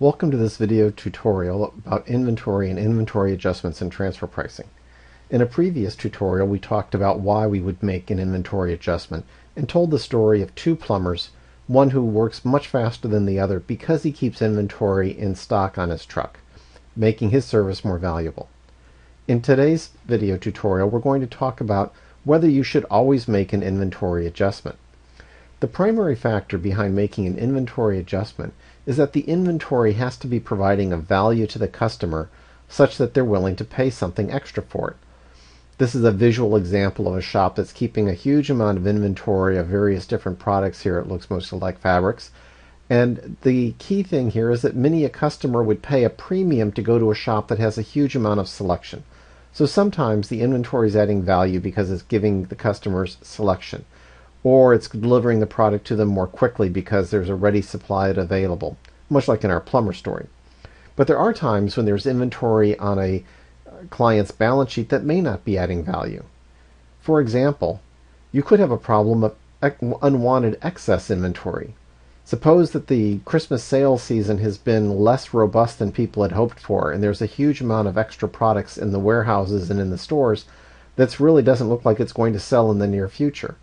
Welcome to this video tutorial about inventory and inventory adjustments and transfer pricing. In a previous tutorial we talked about why we would make an inventory adjustment and told the story of two plumbers, one who works much faster than the other because he keeps inventory in stock on his truck, making his service more valuable. In today's video tutorial we're going to talk about whether you should always make an inventory adjustment. The primary factor behind making an inventory adjustment is that the inventory has to be providing a value to the customer such that they're willing to pay something extra for it. This is a visual example of a shop that's keeping a huge amount of inventory of various different products. Here it looks mostly like fabrics. And the key thing here is that many a customer would pay a premium to go to a shop that has a huge amount of selection. So sometimes the inventory is adding value because it's giving the customers selection, or it's delivering the product to them more quickly because there's a ready supply available, much like in our plumber story. But there are times when there's inventory on a client's balance sheet that may not be adding value. For example, you could have a problem of unwanted excess inventory. Suppose that the Christmas sales season has been less robust than people had hoped for, and there's a huge amount of extra products in the warehouses and in the stores that really doesn't look like it's going to sell in the near future.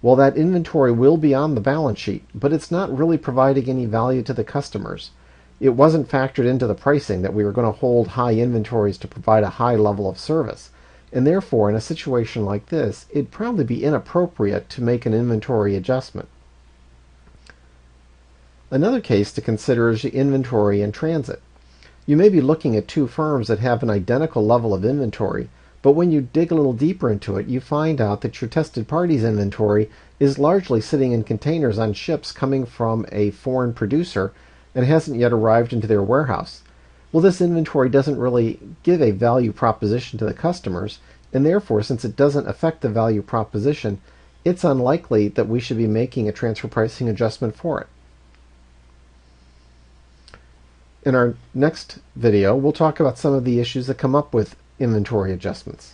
Well, that inventory will be on the balance sheet, but it's not really providing any value to the customers. It wasn't factored into the pricing that we were going to hold high inventories to provide a high level of service. And therefore, in a situation like this, it'd probably be inappropriate to make an inventory adjustment. Another case to consider is the inventory in transit. You may be looking at two firms that have an identical level of inventory, but when you dig a little deeper into it, you find out that your tested parties inventory is largely sitting in containers on ships coming from a foreign producer and hasn't yet arrived into their warehouse. Well, this inventory doesn't really give a value proposition to the customers, and therefore, since it doesn't affect the value proposition, it's unlikely that we should be making a transfer pricing adjustment for it. In our next video, we'll talk about some of the issues that come up with inventory adjustments.